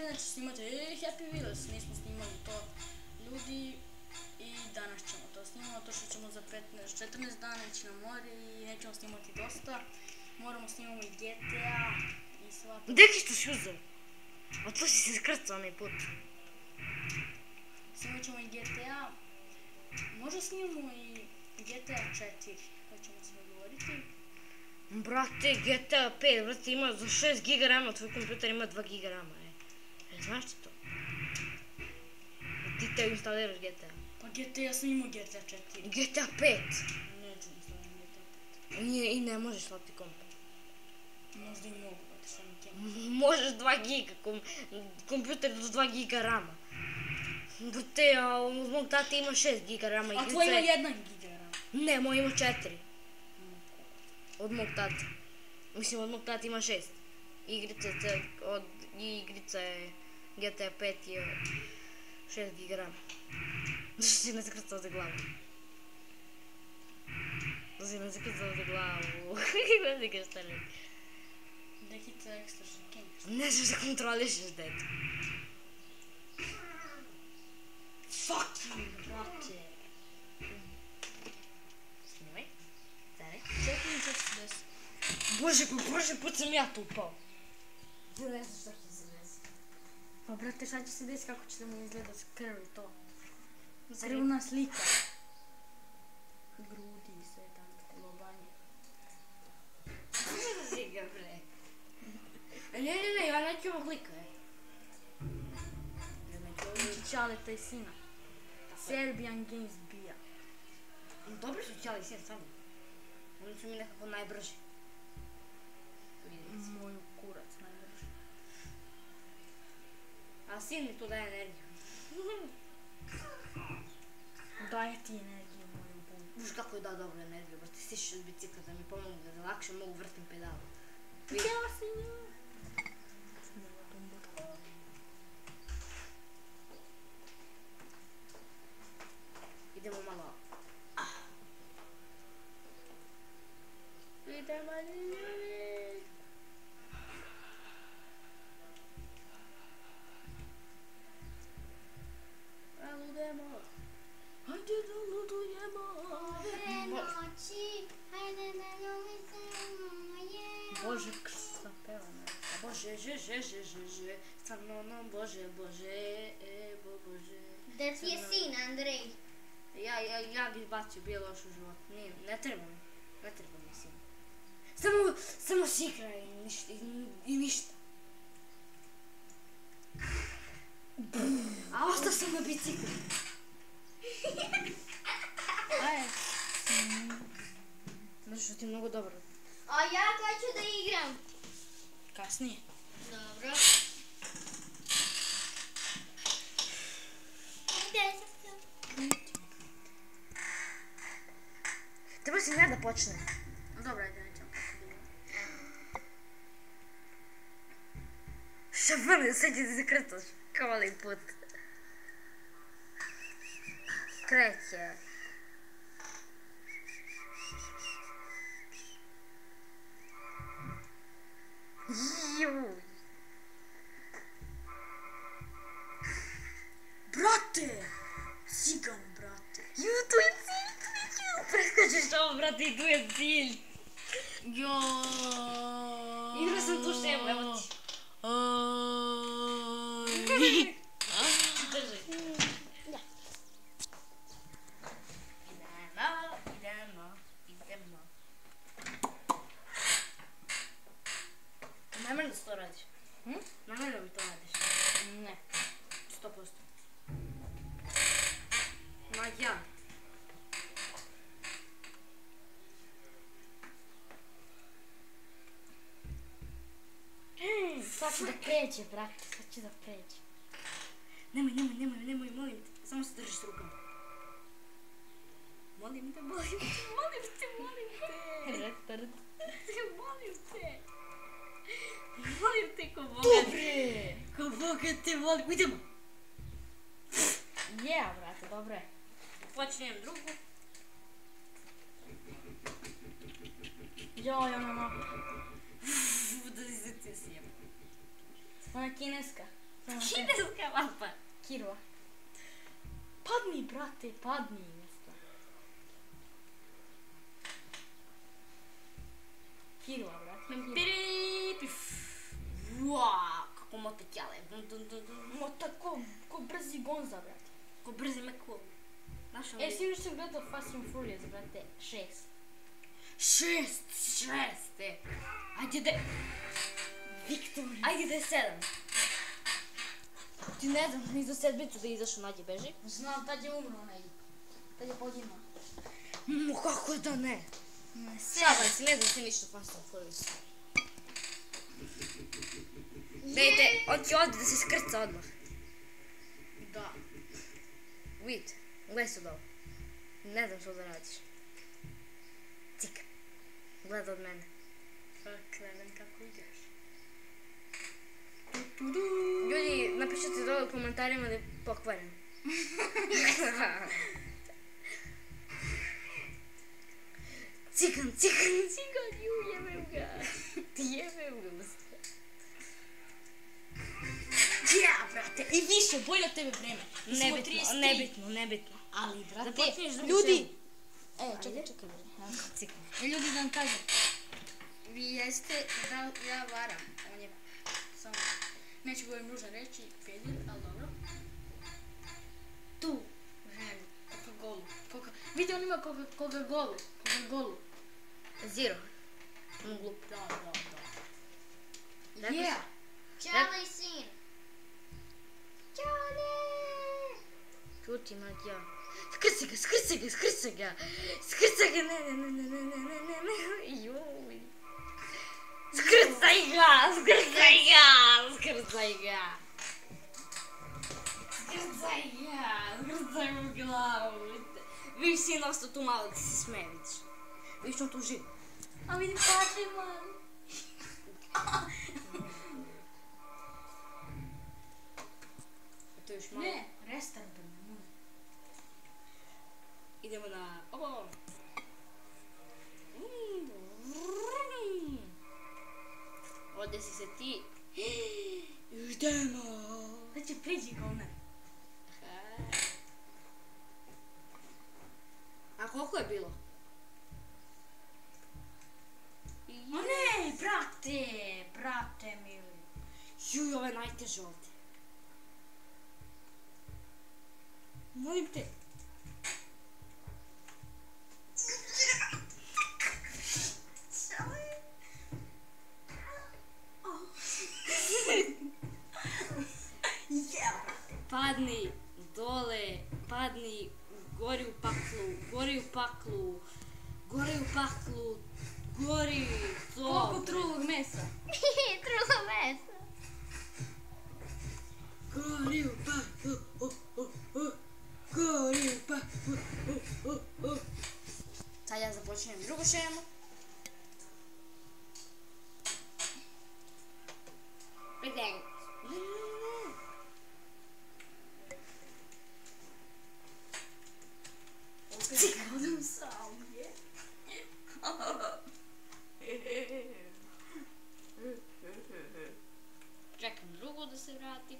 Znači snimati Happy Wheels, nismo snimali to ljudi i danas ćemo to snimati, to što ćemo za 14 dana ići na more i nećemo snimati dosta. Moramo snimati i GTA i sva to. Gdje što si uzeo? A to si se skrcao onaj put. Snimat ćemo i GTA, možda snimamo i GTA 4, to ćemo se dogovoriti. Brate, GTA 5, brate, ima za 6 giga rama, tvoj kompjuter ima 2 giga rama, znaš ti to? Ti te instaliraš GTA. Pa GTA, ja sam imao GTA 4. GTA 5? Neću instaliram GTA 5. Nije, i ne možeš slati komp. Možda i mogu, brate, što mi kemo. Možeš 2 giga, kompjuter do 2 giga rama. Brate, a od mog tate ima 6 giga rama. A tvoj ima 1 giga rama? Ne, moj ima 4. Od mog tate. Mislim, od mog tate ima 6. Igrica je GTA 5 je 6 giga rama. Zašto si ne zakrcao za glavu? Zašto si ne zakrcao za glavu? Ne znam šta reći. Nekica ekstra što kemiš. Ne znaš da kontrolišeš dete. Fuck you, brate. Snimaj. Stari. Čekaj mi što će se desiti. Bože, pa prošli put sam ja tu upao. Ne znam šta će se desiti. Pa brate, šta će se desiti, kako će da mu izgleda krv i to? Krvna slika. Grudi i sve tam, lobanje. Ne znam ga, bre. Ne, ja neću ovo klika, Znači Čaleta i sina. Serbian Games bija. Dobro su Čale i sin sami. Oni su mi nekako najbrži. Moju kurac najbrži. A sin mi tu daje energiju. Daje ti energiju moju bunu. Viš kako je dao dobru energiju, brate, stišeš od bicikla da mi pomogu da lakše mogu vrtim pedalu. Ja si nju. Snima dumbo. Idemo malo. Idemo ljudi. Ludujemo. Hajde da ludujemo. Ove noći, hajde da ljubimo je. Bože, krsa pevana. Bože, že, sa mnom, Bože, Bože, Bože. Da ti je sin, Andrej. Ja bi izbacio, bio loš u život. Ne treba mi sin. Samo si igra i ništa. A ostao sam na biciklu. Ajde. Znaš što ti je mnogo dobro. A ja kad ću da igram? Kasnije. Dobro. Gde sam? Treba si ja da počnem. Dobro, ajde, nećemo kako bilo. Šabrne, sad će ti se krcaš. Kao ovaj put. Kreće. Juuu. Brate! Cigan, brate. Ju, tu je cilj. Preskočiš ovo, brate, i tu je cilj. Joooo. Igra sam tu šemu, evo ti. Drži. Da. Idemo. Namjerno da to radiš? Namjerno mi to radiš? Ne. 100%. Ma ja. Sad će da pređe, brate, sad će da pređe. Nemoj, molim te. Samo se držiš s rukama. Molim te. Molim te, ko Boga. Dobre! Ko Boga te molim. Idemo. Brate, dobro je. Počnem drugu. Joj, ona Da se ti sjem. Ona je kineska. Kineska mapa. Kirova. Padni, brate, padni. Mjesto. Kirova, brate. Piri, wow, kako moto tjale. Mota ko brzi gonza, brate. Ko brzi me ko. Znaš ono? Sinoć sam gledao Fast and Furious, brate, 6. Šest, Ajde da... Viktorija. Ajde da je 7. Ti ne znam, ni za sedmicu da je izašao nađe, beži. Znam, tad je umro onaj. Tad je poginuo. Kako da ne? Šaban si, ne znam ti ništa Fast and Furious. Dajte, on će ovdje da se skrca odmah. Da. Vid, gledaj se od ovo. Ne znam što da radiš. Cik. Gleda od mene. Gledam kako ideš. Ljudi, napišite dole u komentarima da je pokvaren. Cigan, ju jebem ga. Ti jebem ga, usta. Ja, brate, i više, bolje od tebe vreme. Nebitno. Ali, brate, Započneš drugu ljudi... seriju. Čekaj, Cigan. ljudi da vam kažem. Vi jeste da ja varam. On je samo... Neću govorim ružne reći, pedil, ali dobro. Tu, ženu, Coca-Cola. Vidite, on ima Coca-Cola. Zero. On glup. Da. Rekao Yeah. Charlie sin. Charlie! Čuti, Matija. Skrci ga, ne. Joj. Skrcaj mu glavu. Viš si nosto tu malo da se smeje, vidiš. Viš on tu živi. A vidim Patriman. To još malo. Ne, restart. Idemo na ovo. Ovdje si se ti. Idemo. Sad će priđi govnar. A koliko je bilo? O ne, brate mili. Juj, ovo je najteže ovdje. Molim te. Padni dole, padni gori u paklu, gori to. Koliko trulog mesa? Trulo mesa. Gori u paklu. Sad ja započinjem drugu šemu. Idem. Odem sam, je? Čekam drugu da se vrati.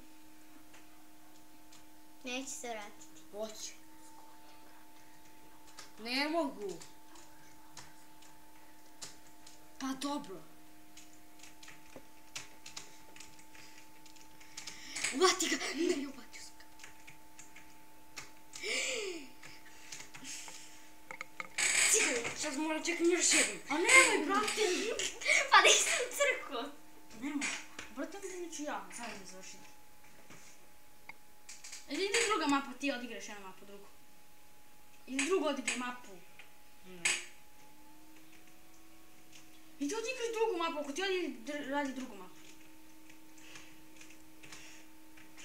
Neće se vratiti. Hoće. Ne mogu. Pa dobro. Uvati ga. Ne, uvatio sam ga. Cigar, sad moram čekam još jednom. A nemoj, brate. Pa nisam crko. Nemoj. Brate, mi ću ja, sad mi završiti. Ili druga mapa, ti odigraš jednu mapu, drugu. Ili drugu odigraj mapu. Ne. I ti odigraš drugu mapu, ako ti radi drugu mapu.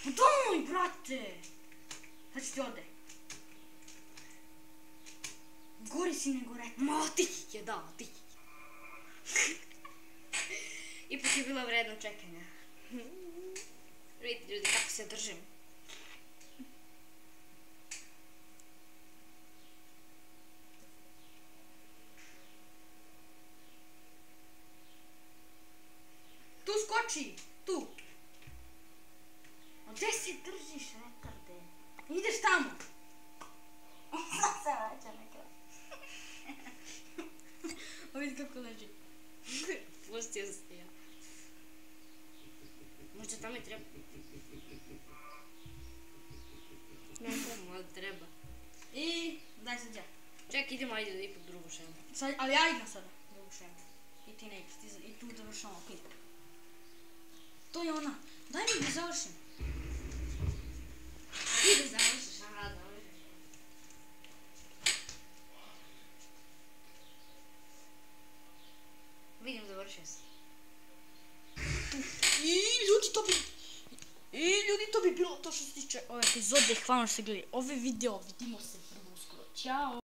Pa doj, brate! Sad ću ti ode. Gori si nego rekao. Ma, otići je, da, otići je. Ipak je bilo vredno čekanja. Vidite ljudi kako se držim. Tu skoči! Tu! Gdje si držiš retarde? Ideš tamo. Sad se vraća na kraj. O, vidi kako leži. Pustio se ja. Možda tamo i treba. Ne znam, ali treba. I daj sad ja. Ček, idemo, ajde da ipak drugu šemu. Sad, ali ja idem sada. Drugu šemu. I ti ne ideš, i tu završamo, okej. To je ona. Daj mi da završim. Ti da završiš, aha, dobro. Vidim, završio sam. I ljudi, to bi bilo to što se tiče ove epizode. Hvala što ste gledali ovaj video. Vidimo se prvo uskoro. Ćao.